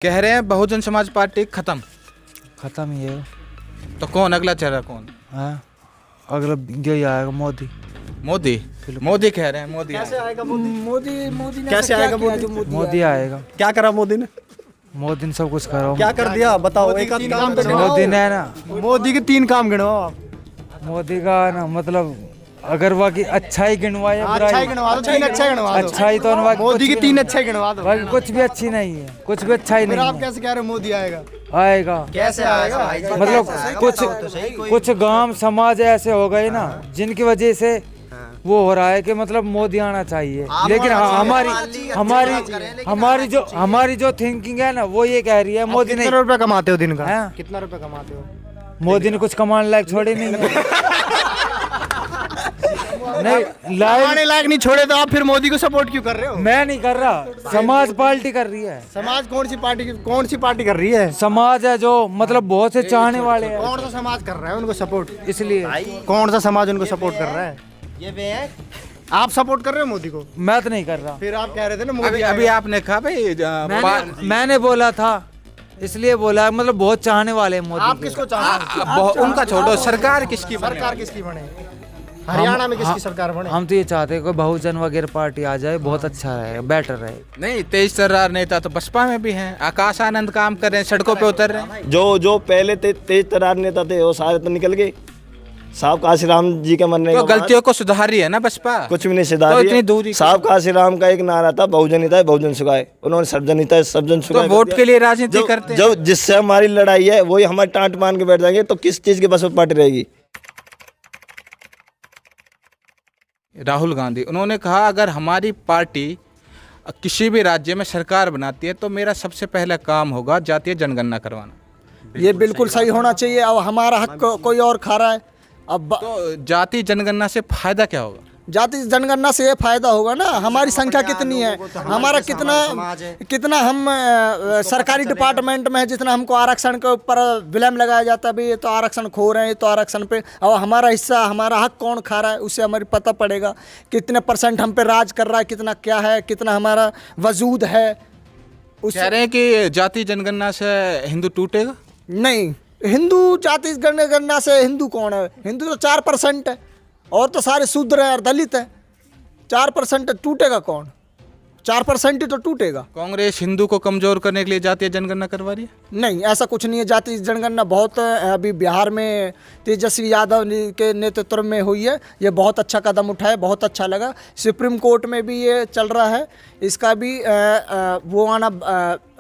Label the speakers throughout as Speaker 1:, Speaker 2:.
Speaker 1: कह रहे हैं बहुजन समाज पार्टी खत्म।
Speaker 2: खत्म ही है।
Speaker 1: तो कौन अगला चेहरा कौन?
Speaker 2: हाँ, अगला यही आएगा मोदी।
Speaker 1: मोदी मोदी कह रहे हैं मोदी
Speaker 3: कैसे आएगा मोदी?
Speaker 4: मोदी ने
Speaker 3: कैसे आएगा मोदी?
Speaker 2: मोदी आएगा।
Speaker 3: क्या करा मोदी ने?
Speaker 2: मोदी ने सब कुछ करा।
Speaker 3: क्या कर दिया बताओ? एक आध काम तो गिनाओ।
Speaker 2: मोदी ने ना,
Speaker 3: मोदी के 3 काम गिनाओ आप।
Speaker 2: मोदी का ना मतलब अगर बाकी अच्छा ही गिनवा या बुराई,
Speaker 3: अच्छा ही गिनवा दो, 3 अच्छा गिनवा दो।
Speaker 2: अच्छा ही तो
Speaker 3: मोदी की 3 अच्छे गिनवा दो।
Speaker 2: बाकी कुछ भी अच्छी नहीं है, कुछ भी अच्छा ही
Speaker 3: फिर
Speaker 2: नहीं
Speaker 3: आप
Speaker 2: है।
Speaker 3: कैसे कह रहे हो मोदी आएगा?
Speaker 2: आएगा
Speaker 3: कैसे आएगा?
Speaker 2: मतलब कुछ गांव समाज ऐसे हो गए ना जिनकी वजह से वो हो रहा है कि मतलब मोदी आना चाहिए। लेकिन हमारी जो थिंकिंग है ना वो ये कह रही है मोदी नहीं।
Speaker 3: कितना रुपया कमाते हो दिन का?
Speaker 2: हाँ?
Speaker 3: कितना रुपया कमाते हो?
Speaker 2: मोदी ने कुछ कमाने लायक छोड़े नहीं है। नहीं
Speaker 3: कमाने लायक नहीं छोड़े तो आप फिर मोदी को सपोर्ट क्यों कर रहे हो?
Speaker 2: मैं नहीं कर रहा, समाज पार्टी कर रही है।
Speaker 3: समाज कौन सी पार्टी कर रही है?
Speaker 2: समाज है जो मतलब बहुत से चाहने वाले हैं,
Speaker 3: कौन सा समाज कर रहा है उनको सपोर्ट?
Speaker 2: इसलिए
Speaker 3: कौन सा समाज उनको सपोर्ट कर रहा है? आप सपोर्ट कर रहे हो मोदी को?
Speaker 2: मैं तो नहीं कर रहा।
Speaker 3: फिर आप कह रहे थे ना मोदी
Speaker 1: अभी आपने कहा भाई
Speaker 2: मैंने बोला था, इसलिए बोला मतलब बहुत चाहने वाले हैं मोदी
Speaker 3: आप
Speaker 2: के।
Speaker 3: किसको चाहते हो?
Speaker 1: उनका छोड़ो, सरकार किसकी बने?
Speaker 3: सरकार किसकी बने? हरियाणा में किसकी सरकार बने?
Speaker 2: हम तो ये चाहते हैं कोई बहुजन वगैरह पार्टी आ जाए, बहुत अच्छा रहेगा, बेटर रहे।
Speaker 1: नहीं, तेज तर्रार नेता तो बसपा में भी हैं। आकाश आनंद काम कर रहे हैं, सड़कों पे उतर रहे हैं।
Speaker 4: जो पहले तेज तर्रार नेता थे वो सारे तो निकल गए। साहब काशीराम जी के मरने
Speaker 1: तो
Speaker 4: के बाद
Speaker 1: गलतियों को सुधार रही है ना बसपा।
Speaker 4: कुछ भी नहीं
Speaker 1: तो
Speaker 4: सुधारी
Speaker 1: इतनी
Speaker 4: है।
Speaker 1: दूरी
Speaker 4: साहब काशीराम का एक नारा था, बहुजन हिताय बहुजन सुखाए। उन्होंने सर्वजन हिताय सर्वजन
Speaker 1: तो
Speaker 4: सुखाए।
Speaker 1: वोट के लिए राजनीति करते हैं।
Speaker 4: जो जिससे हमारी लड़ाई है वही हमारी टांट मान के बैठ जाएंगे तो किस चीज की बस पार्टी रहेगी?
Speaker 1: राहुल गांधी उन्होंने कहा अगर हमारी पार्टी किसी भी राज्य में सरकार बनाती है तो मेरा सबसे पहला काम होगा जातीय जनगणना करवाना।
Speaker 5: ये बिल्कुल सही होना चाहिए। अब हमारा हक कोई और खा रहा है। अब
Speaker 1: तो जातीय जनगणना से फायदा क्या होगा?
Speaker 5: जाति जनगणना से ये फायदा होगा ना, हमारी संख्या कितनी है, हमारा कितना हम सरकारी डिपार्टमेंट में है, जितना हमको आरक्षण के ऊपर विलम्ब लगाया जाता है, भाई ये तो आरक्षण खो रहे हैं, ये तो आरक्षण पे अब हमारा हिस्सा, हमारा हक कौन खा रहा है, उससे हमारी पता पड़ेगा कितने % हम पे राज कर रहा है, कितना क्या है, कितना हमारा वजूद है।
Speaker 1: कह रहे हैं कि जातीय जनगणना से हिंदू टूटेगा।
Speaker 5: नहीं, हिंदू जाति जनगणना से हिंदू कौन है? हिंदू तो 4% है और तो सारे शूद्र है और दलित है। 4% टूटेगा कौन? 4% ही तो टूटेगा।
Speaker 1: कांग्रेस हिंदू को कमजोर करने के लिए जातीय जनगणना करवा रही है।
Speaker 5: नहीं, ऐसा कुछ नहीं है। जाति जनगणना बहुत अभी बिहार में तेजस्वी यादव के नेतृत्व में हुई है। ये बहुत अच्छा कदम उठाया, बहुत अच्छा लगा। सुप्रीम कोर्ट में भी ये चल रहा है, इसका भी वो आना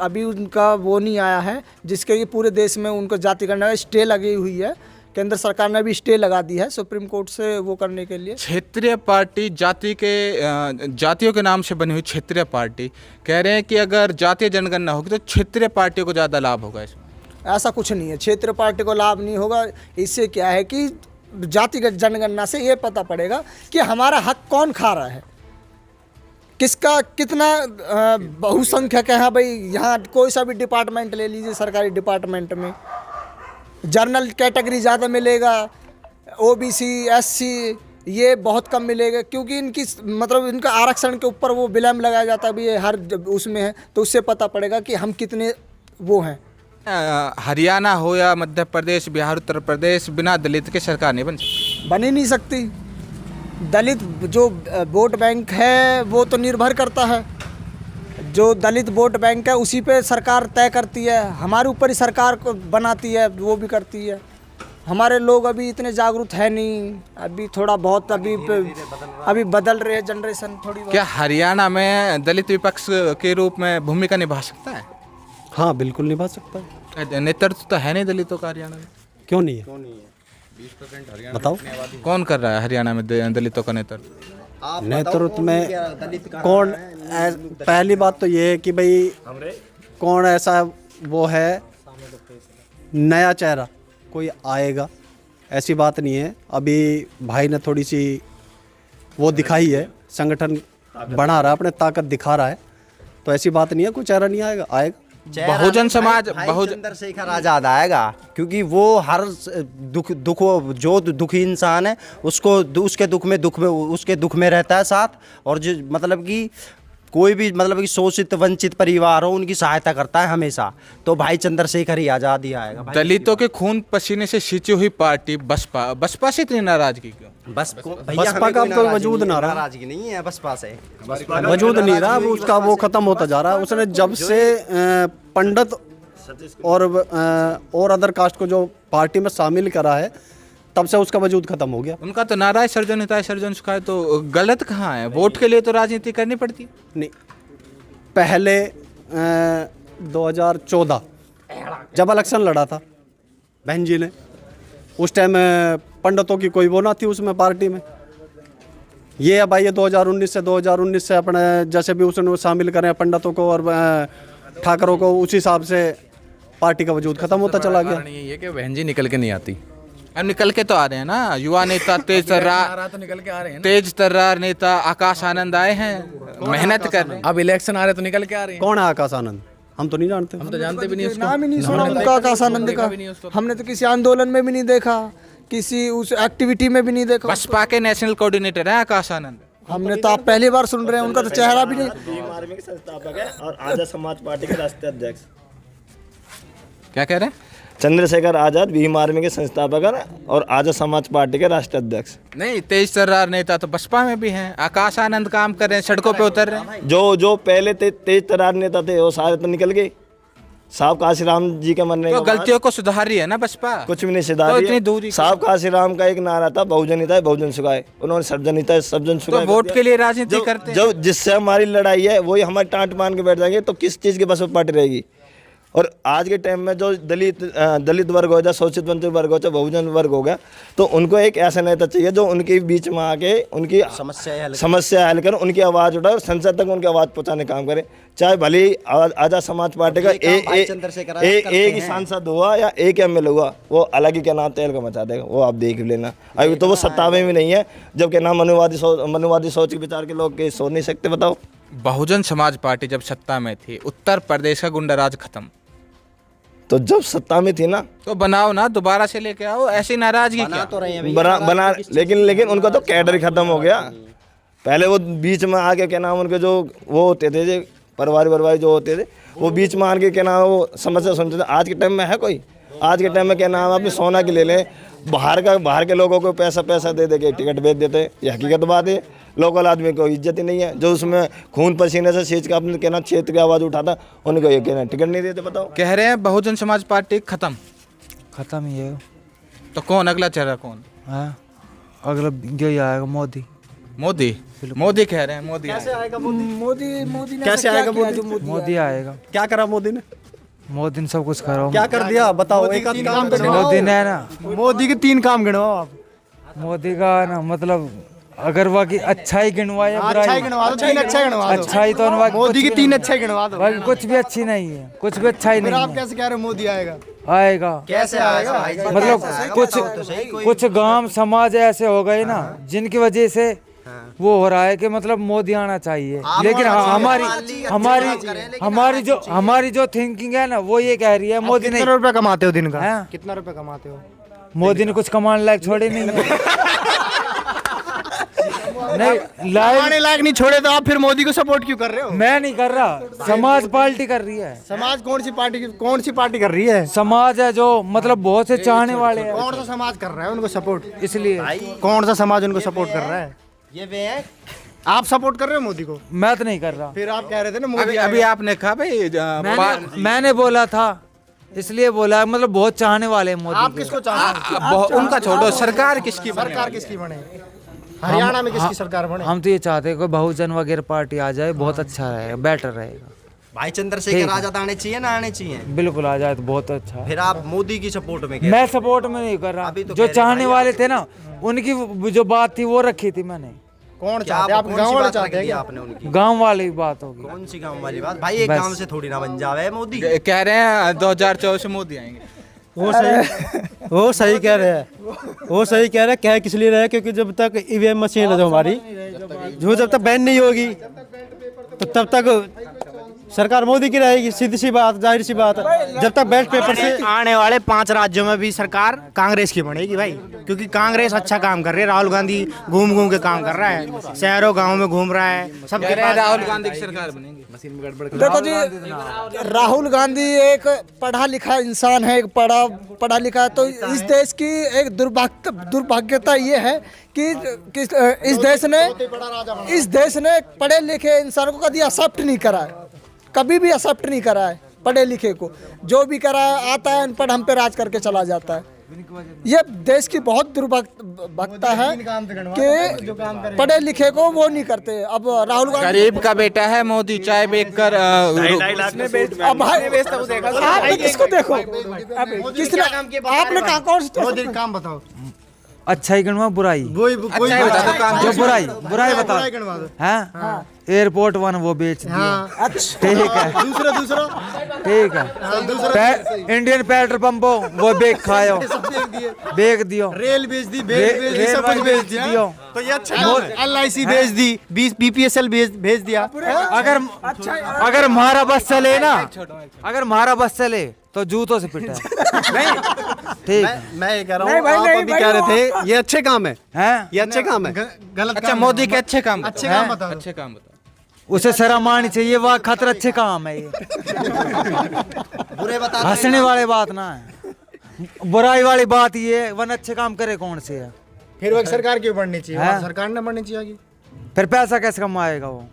Speaker 5: अभी उनका वो नहीं आया है जिसके लिए पूरे देश में उनको जाति गणना स्टे लगी हुई है। केंद्र सरकार ने भी स्टे लगा दी है सुप्रीम कोर्ट से वो करने के लिए।
Speaker 1: क्षेत्रीय पार्टी जातियों के नाम से बनी हुई क्षेत्रीय पार्टी कह रहे हैं कि अगर जातीय जनगणना होगी तो क्षेत्रीय पार्टियों को ज़्यादा लाभ होगा इसमें।
Speaker 5: ऐसा कुछ नहीं है, क्षेत्रीय पार्टी को लाभ नहीं होगा। इससे क्या है कि जातिगत जनगणना से ये पता पड़ेगा कि हमारा हक कौन खा रहा है, किसका कितना बहुसंख्यक है। हाँ भाई, यहाँ कोई सा भी डिपार्टमेंट ले लीजिए, सरकारी डिपार्टमेंट में जनरल कैटेगरी ज़्यादा मिलेगा, OBC SC ये बहुत कम मिलेगा, क्योंकि इनकी मतलब इनका आरक्षण के ऊपर वो विलम्ब लगाया जाता है भी, ये हर उसमें है, तो उससे पता पड़ेगा कि हम कितने वो हैं।
Speaker 1: हरियाणा हो या मध्य प्रदेश, बिहार, उत्तर प्रदेश, बिना दलित के सरकार नहीं
Speaker 5: बन ही नहीं सकती। दलित जो वोट बैंक है वो तो निर्भर करता है, जो दलित वोट बैंक है उसी पे सरकार तय करती है। हमारे ऊपर ही सरकार को बनाती है, वो भी करती है। हमारे लोग अभी इतने जागरूक है नहीं, अभी थोड़ा बहुत अभी बदल रहे हैं जनरेशन थोड़ी बहुत।
Speaker 1: क्या हरियाणा में दलित विपक्ष के रूप में भूमिका निभा सकता है?
Speaker 3: हाँ बिल्कुल निभा सकता है।
Speaker 1: नेतृत्व तो है नहीं दलितों का हरियाणा में।
Speaker 3: क्यों नहीं है? बताओ
Speaker 1: कौन कर रहा है हरियाणा में दलितों का नेतृत्व?
Speaker 3: नेतृत्व में कौन? पहली बात तो ये है कि भाई कौन ऐसा वो है नया चेहरा कोई आएगा, ऐसी बात नहीं है। अभी भाई ने थोड़ी सी वो दिखाई है, संगठन बढ़ा रहा है, अपने ताकत दिखा रहा है, तो ऐसी बात नहीं है कोई चेहरा नहीं आएगा। आएगा
Speaker 1: बहुजन समाज
Speaker 6: चंद्रशेखर आजाद आएगा, क्योंकि वो हर दुख जो दुखी इंसान है उसको उसके दुख में उसके दुख में रहता है साथ। और जो मतलब कि कोई भी मतलब कि शोषित वंचित परिवार हो उनकी सहायता करता है हमेशा। तो भाई चंद्रशेखर ही आज़ाद ही आएगा भाई।
Speaker 1: दलितों के खून पसीने से सींची हुई पार्टी बसपा, बसपा से इतनी नाराजगी क्यों?
Speaker 3: बसपा का अब तो वजूद ना रहा,
Speaker 6: नाराजगी नहीं है बसपा से,
Speaker 3: वजूद नहीं रहा, अब उसका वो खत्म होता जा रहा है। उसने जब से पंडित और अदर कास्ट को जो पार्टी में शामिल करा है तब से उसका वजूद खत्म हो गया।
Speaker 1: उनका तो नारा है सर्जन हिताय सर्जन सुखाय, तो गलत कहाँ है? वोट के लिए तो राजनीति करनी पड़ती है।
Speaker 3: नहीं, पहले 2014 जब इलेक्शन लड़ा था बहन जी ने, उस टाइम पंडितों की कोई वो ना थी उसमें पार्टी में। ये अब ये 2019 से अपने जैसे भी उसने शामिल करें पंडितों को और ठाकरों को, उस हिसाब से पार्टी का वजूद खत्म होता चला गया।
Speaker 7: ये कि बहन जी निकल के नहीं आती।
Speaker 1: अब निकल के तो आ रहे हैं ना, युवा नेता तेज तर्रार,
Speaker 7: तो निकल के आ रहे हैं।
Speaker 1: तेज तर्रार नेता आकाश आनंद आए हैं, मेहनत कर रहे हैं।
Speaker 7: अब इलेक्शन आ रहे तो निकल के आ रहे हैं।
Speaker 3: कौन है आकाश आनंद? हम तो नहीं जानते।
Speaker 7: हम तो जानते भी नहीं उसको।
Speaker 5: नाम ही नहीं सुना उनका आकाश आनंद का। हमने तो किसी आंदोलन में भी नहीं देखा, किसी उस एक्टिविटी में भी नहीं देखा।
Speaker 1: बसपा के नेशनल कोऑर्डिनेटर हैं आकाश आनंद।
Speaker 5: हमने तो आप पहली बार सुन रहे हैं, उनका तो चेहरा भी नहीं।
Speaker 4: भीम आर्मी के संस्थापक है और आजाद समाज पार्टी के राष्ट्रीय अध्यक्ष।
Speaker 1: क्या कह रहे हैं?
Speaker 4: चंद्रशेखर आजाद भीम आर्मी के संस्थापक है और आजाद समाज पार्टी के राष्ट्रीय अध्यक्ष।
Speaker 1: नहीं, तेज तर्रार नेता तो बसपा में भी हैं। आकाश आनंद काम कर रहे हैं, सड़कों पे उतर रहे हैं।
Speaker 4: जो पहले तेज तर्रार नेता थे वो सारे तो निकल गए। साहब काशीराम जी के मरने
Speaker 1: तो
Speaker 4: के बाद
Speaker 1: गलतियों को सुधार रही है ना बसपा।
Speaker 4: कुछ भी नहीं
Speaker 1: तो
Speaker 4: सुधारी
Speaker 1: इतनी
Speaker 4: है।
Speaker 1: दूरी
Speaker 4: साहब काशीराम का एक नारा था, बहुजन हिताय बहुजन सुखाय। उन्होंने सर्वजन हिताय सर्वजन
Speaker 1: तो
Speaker 4: सुखाय।
Speaker 1: वोट के लिए राजनीति करते हैं।
Speaker 4: जो जिससे हमारी लड़ाई है वही हमारी टांट मान के बैठ जाएंगे तो किस चीज़ की बस पार्टी रहेगी। और आज के टाइम में जो दलित वर्ग हो जाए, शोषित वंचित वर्ग हो जाए, बहुजन वर्ग हो गया, तो उनको एक ऐसा नेता चाहिए जो उनके बीच में आके उनकी समस्या हल करे, उनकी आवाज़ उठाए और संसद तक उनकी आवाज़ पहुंचाने काम करे। चाहे भले ही आजाद समाज पार्टी का एक ही सांसद हुआ या एक एमएलए हुआ, वो अलग ही क्या नाम तेल का मचा देगा, वो आप देख लेना। अभी तो वो सत्ता में भी नहीं है, जबकि नाम मनुवादी सोच के विचार के लोग सोच नहीं सकते। बताओ,
Speaker 1: बहुजन समाज पार्टी जब सत्ता में थी, उत्तर प्रदेश का गुंडाराज खत्म।
Speaker 4: तो जब सत्ता में थी ना
Speaker 1: तो बनाओ ना, दोबारा से लेके आओ। ऐसी नाराजगी क्या?
Speaker 4: बना लेकिन उनका तो कैडर ही खत्म हो गया। पहले वो बीच में आके क्या नाम उनके जो वो होते थे, परिवार जो होते थे, वो बीच में आके क्या नाम वो समस्या सुनते थे। आज के टाइम में है कोई? आज के टाइम में क्या नाम अपनी सोना की ले लें, बाहर के लोगों को पैसा दे के टिकट बेच देते हैं। ये हकीकत बात है। लोकल आदमी को इज्जत ही नहीं है। जो उसमें खून पसीने से सींच के अपने कहना क्षेत्र की आवाज़ उठाता, उनको ये कहना टिकट नहीं देते। बताओ,
Speaker 1: कह रहे हैं बहुजन समाज पार्टी खत्म।
Speaker 2: खत्म ही है।
Speaker 1: तो कौन अगला चेहरा? कौन
Speaker 2: हाँ, अगला यही आएगा, मोदी।
Speaker 1: मोदी कह रहे हैं। मोदी
Speaker 3: कैसे आएगा
Speaker 5: मोदी ने
Speaker 3: कैसे
Speaker 5: ऐसा क्या
Speaker 3: आएगा
Speaker 5: किया
Speaker 3: मोदी?
Speaker 5: जो मोदी
Speaker 2: मोदी आएगा।
Speaker 3: क्या करा मोदी ने?
Speaker 2: मोदी ने सब कुछ करा।
Speaker 3: क्या कर दिया बताओ? एक आध काम कर
Speaker 2: मोदी ने ना,
Speaker 3: मोदी के 3 काम गिनवाओ आप।
Speaker 2: मोदी का ना मतलब अगर बाकी अच्छाई गिनवा या बुराई,
Speaker 3: गिनवा दो, 3 अच्छा गिनवा दो।
Speaker 2: अच्छाई तो
Speaker 3: मोदी की 3 अच्छे गिनवा दो।
Speaker 2: बाकी कुछ भी अच्छी नहीं है, कुछ भी अच्छा ही नहीं है।
Speaker 3: कैसे कह रहे हो मोदी आएगा?
Speaker 2: आएगा
Speaker 3: कैसे आएगा?
Speaker 2: मतलब कुछ गांव समाज ऐसे हो गए ना जिनकी वजह से वो हो रहा है कि मतलब मोदी आना चाहिए। लेकिन हमारी जो थिंकिंग है ना वो ये कह रही है मोदी नहीं।
Speaker 3: कितना रुपया कमाते हो दिन का?
Speaker 2: हैं?
Speaker 3: कितना रुपया कमाते हो?
Speaker 2: मोदी ने कुछ कमाने लायक छोड़े नहीं है। नहीं
Speaker 3: लायक नहीं छोड़े तो आप फिर मोदी को सपोर्ट क्यों कर रहे हो?
Speaker 2: मैं नहीं कर रहा, समाज पार्टी कर रही है।
Speaker 3: समाज कौन सी पार्टी कर रही है?
Speaker 2: समाज है जो मतलब बहुत से चाहने वाले हैं,
Speaker 3: कौन सा समाज कर रहा है उनको सपोर्ट?
Speaker 2: इसलिए
Speaker 3: कौन सा समाज उनको सपोर्ट कर रहा है?
Speaker 6: ये वे है।
Speaker 3: आप सपोर्ट कर रहे हो मोदी को?
Speaker 2: मैं तो नहीं कर रहा।
Speaker 3: फिर आप कह रहे थे ना मोदी
Speaker 1: अभी आपने कहा भाई
Speaker 2: मैंने बोला था, इसलिए बोला मतलब बहुत चाहने वाले हैं मोदी
Speaker 3: आप
Speaker 2: को।
Speaker 3: किसको चाहते हैं?
Speaker 1: उनका छोड़ो, सरकार किसकी बने?
Speaker 3: सरकार किसकी बने? हरियाणा में किसकी सरकार बने?
Speaker 2: हम तो ये चाहते हैं कि बहुजन वगैरह पार्टी आ जाए, बहुत अच्छा रहेगा, बेटर रहेगा।
Speaker 6: भाई चंद्रशेखर आजाद आने चाहिए ना आने चाहिए?
Speaker 2: बिल्कुल आ जाए तो बहुत अच्छा है।
Speaker 6: फिर आप मोदी की सपोर्ट में क्या?
Speaker 2: मैं सपोर्ट में नहीं कर रहा,
Speaker 6: अभी तो
Speaker 2: जो
Speaker 6: कह रहे
Speaker 2: चाहने
Speaker 6: भाई
Speaker 2: वाले थे ना उनकी जो बात थी वो रखी थी मैंने।
Speaker 3: कौन
Speaker 6: क्या
Speaker 3: चाहते हैं? आप
Speaker 6: कौन सी
Speaker 3: गाँव वाले
Speaker 6: बात
Speaker 3: चाहते
Speaker 6: रख दी
Speaker 3: हैं?
Speaker 6: आपने उनकी?
Speaker 2: गांव वाले की बात होगी।
Speaker 6: कौन सी गांव वाली बात? भाई एक गांव से थोड़ी ना बन जावे मोदी।
Speaker 1: कह रहे हैं 2024 से मोदी आएंगे।
Speaker 8: वो सही कह रहे हैं। कह किस लिए रहे? क्योंकि जब तक ईवीएम मशीन है जो हमारी, जो जब तक बैन नहीं होगी तो तब तक सरकार मोदी की रहेगी, सीधी सी बात, जाहिर सी बात है। जब तक बैलेट पेपर से
Speaker 6: आने वाले 5 राज्यों में भी सरकार कांग्रेस की बनेगी भाई, क्योंकि कांग्रेस अच्छा काम कर रही है। राहुल गांधी घूम घूम के काम कर रहा है, शहरों गाँव में घूम रहा है, सबके पास
Speaker 1: राहुल गांधी की सरकार बनेगी।
Speaker 5: देखो जी, राहुल गांधी एक पढ़ा लिखा इंसान है, एक पढ़ा लिखा है। तो इस देश की एक दुर्भाग्यता ये है कि इस देश ने पढ़े लिखे इंसान को कभी एक्सेप्ट नहीं करा है, कभी भी एक्सेप्ट नहीं करा है पढ़े लिखे को। जो भी करा है, आता है अनपढ़ हम पे राज करके चला जाता है। ये देश की बहुत दुर्भाग्यता है कि पढ़े लिखे को वो नहीं करते। अब राहुल गांधी
Speaker 1: गरीब का बेटा है मोदी, चाय बेच कर
Speaker 5: अब भाई आपने किसको देखो, किसने आपने कहा कौन सा
Speaker 8: काम बताओ,
Speaker 2: अच्छाई गणवा बुराई, जो बुराई बताओ हैं। एयरपोर्ट 1 वो बेच दिया, ठीक है। दूसरा ठीक है। इंडियन पेट्रोल पंपो वो बेच खायो, बेच दियो।
Speaker 8: रेल बेच दी, सब कुछ बेच दियो। तो ये अच्छा है। LIC बेच दी, BPSL भेज दिया।
Speaker 2: अगर हमारा बस चले ना, अगर हमारा बस चले तो जूतों से पिटे। ठीक,
Speaker 3: मैं ये कह रहा हूँ, आप अभी कह रहे थे ये अच्छे काम है, ये अच्छे काम है।
Speaker 8: गलत
Speaker 1: अच्छा, मोदी के अच्छे काम
Speaker 8: बताओ।
Speaker 1: अच्छे काम बताओ।
Speaker 2: उसे शर्म आनी चाहिए, वाह खतरा अच्छे काम है ये।
Speaker 6: बुरे बता
Speaker 2: हंसने वाली बात ना है, बुराई वाली बात ये, वन अच्छे काम करे कौन से है।
Speaker 8: फिर वो सरकार क्यों बढ़नी चाहिए?
Speaker 2: हैं?
Speaker 8: सरकार ने बढ़नी चाहिए।
Speaker 2: फिर पैसा कैसे कमाएगा वो?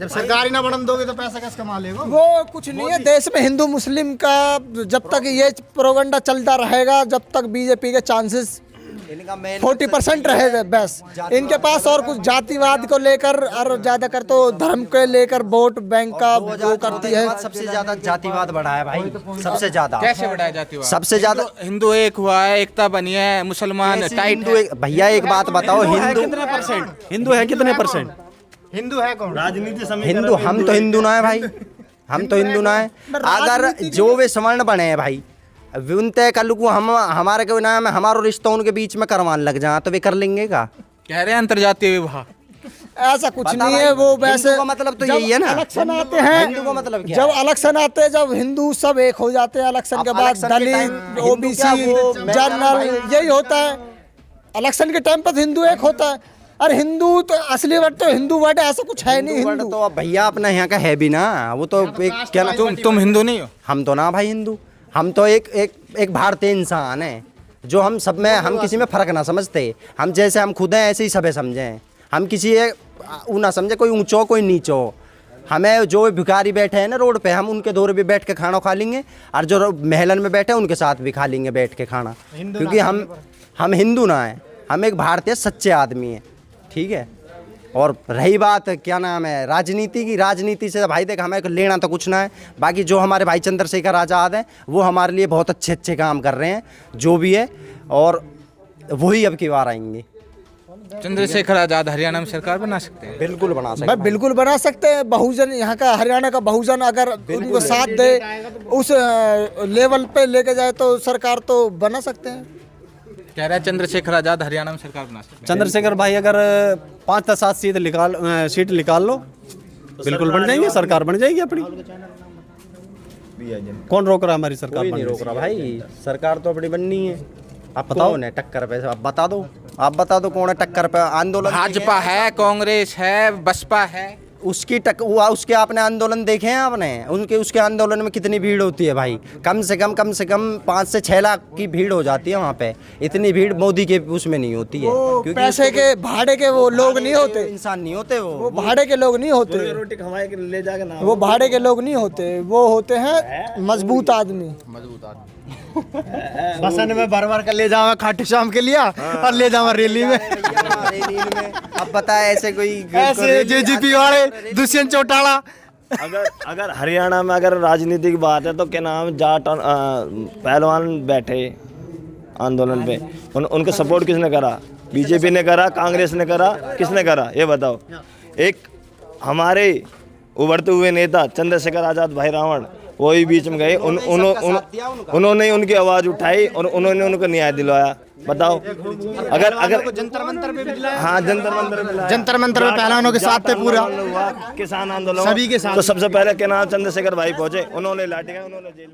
Speaker 8: जब सरकार ही ना बढ़न दोगे तो पैसा कैसे कमा लेगा?
Speaker 5: वो कुछ नहीं है। देश में हिंदू मुस्लिम का जब तक ये प्रोपेगेंडा चलता रहेगा, जब तक बीजेपी के चांसेस 40% रहेगा बस इनके पास। और कुछ जातिवाद को लेकर और ज्यादा कर तो धर्म को लेकर वोट बैंक का वो करती है।
Speaker 6: सबसे ज्यादा जातिवाद बढ़ा है भाई, सबसे ज्यादा।
Speaker 1: कैसे बढ़ाया जातिवाद?
Speaker 6: सबसे ज्यादा
Speaker 1: हिंदू एक हुआ है, एकता बनी है, मुसलमान टाइट है।
Speaker 6: भैया एक बात बताओ,
Speaker 3: हिंदू है कितने परसेंट?
Speaker 8: हिंदू है कौन? राजनीति
Speaker 6: हिंदू, हम तो हिंदू ना है भाई, हम तो हिंदू ना है। अगर जो वे सवर्ण बने हैं भाई, उनते कल को हम हमारे के नाम हमारो रिश्ता उनके बीच में करवाने लग जाए तो वे कर लेंगे का?
Speaker 1: कह रहे हैं अंतर्जातीय विवाह।
Speaker 5: ऐसा कुछ नहीं है। वो वैसे
Speaker 6: हिंदू का मतलब तो यही है ना।
Speaker 5: इलेक्शन आते हैं,
Speaker 6: हिंदू का मतलब क्या
Speaker 5: जब इलेक्शन आते हैं, जब हिंदू सब एक हो जाते हैं इलेक्शन के बाद, दलित OBC जनरल यही होता है। इलेक्शन के टाइम पर हिंदू एक होता है। अरे हिंदू तो असली वर्ड तो हिंदू वर्ड ऐसा कुछ है नहीं। हिंदू
Speaker 6: तो अब भैया अपना यहाँ का है भी ना, वो तो एक क्या ना।
Speaker 1: तुम हिंदू नहीं हो?
Speaker 6: हम तो ना भाई हिंदू, हम तो एक भारतीय इंसान है, जो हम सब में, हम किसी में फर्क ना समझते। हम जैसे हम खुद हैं ऐसे ही सब समझें। हम किसी वो ना समझे कोई ऊंचो कोई नीचो। हमें जो भिखारी बैठे हैं ना रोड पे, हम उनके दौरे पे बैठ के खाना खा लेंगे, और जो महलन में बैठे हैं उनके साथ भी खा लेंगे बैठ के खाना, क्योंकि हम हिंदू ना है, हम एक भारतीय सच्चे आदमी हैं, ठीक है। और रही बात क्या नाम है राजनीति की, राजनीति से भाई देख हमें लेना तो कुछ ना है। बाकी जो हमारे भाई चंद्रशेखर आज़ाद हैं वो हमारे लिए बहुत अच्छे काम कर रहे हैं, जो भी है, और वही अब की बार आएंगे।
Speaker 1: चंद्रशेखर आजाद हरियाणा में सरकार बना सकते हैं?
Speaker 6: बिल्कुल बना सकते
Speaker 5: भाई बिल्कुल बना सकते हैं। बहुजन यहाँ का, हरियाणा का बहुजन अगर उनको साथ दे, उस लेवल पे लेके जाए तो सरकार तो बना सकते हैं।
Speaker 1: कह रहा है चंद्रशेखर आजाद हरियाणा में सरकार बना सकते हैं।
Speaker 3: चंद्रशेखर भाई अगर 5 या 7 सीट निकाल लो, बिल्कुल बन जाएंगे, सरकार बन जाएगी अपनी। कौन रोक रहा है हमारी सरकार?
Speaker 6: कोई नहीं रोक रहा भाई, सरकार तो अपनी बननी है। आप बताओ ना टक्कर पे, आप बता दो कौन है टक्कर पे? आंदोलन
Speaker 1: भाजपा है, कांग्रेस है, बसपा है।
Speaker 6: उसके आपने आंदोलन देखे हैं आपने? उसके आंदोलन में कितनी भीड़ होती है भाई? कम से कम 5 से 6 लाख की भीड़ हो जाती है वहाँ पे। इतनी भीड़ मोदी के उसमें नहीं होती है, क्योंकि
Speaker 5: पैसे के भाड़े के वो लोग नहीं होते,
Speaker 6: इंसान नहीं होते वो
Speaker 5: भाड़े के लोग नहीं होते,
Speaker 4: रोटी खवाए के ले जाके ना,
Speaker 5: वो भाड़े के लोग नहीं होते, वो होते हैं मजबूत आदमी।
Speaker 8: बसन में भर कर ले जावा खाटू श्याम के लिए, और ले जावा रैली में।
Speaker 6: अब बताए ऐसे कोई
Speaker 8: JGP वाले दुष्यंत चौटाला।
Speaker 4: अगर हरियाणा में अगर राजनीति की बात है तो क्या नाम जाट पहलवान बैठे आंदोलन पे, उनको सपोर्ट किसने करा? बीजेपी ने करा, कांग्रेस ने करा, किसने करा ये बताओ? एक हमारे उभरते हुए नेता चंद्रशेखर आजाद भाई रावण, वही बीच में गए, उन्होंने उनकी आवाज़ उठाई और उन्होंने उनको न्याय दिलवाया। बताओ। अगर
Speaker 8: जंतर मंतर पे भी दिलाया,
Speaker 4: हाँ जंतर मंतर पे लाया।
Speaker 8: जंतर मंतर पे पहलवानों के साथ थे पूरा,
Speaker 4: किसान आंदोलन
Speaker 8: सभी के साथ।
Speaker 4: तो सबसे पहले केनाल चंद्रशेखर भाई पहुंचे, उन्होंने लाठी, उन्होंने जेल।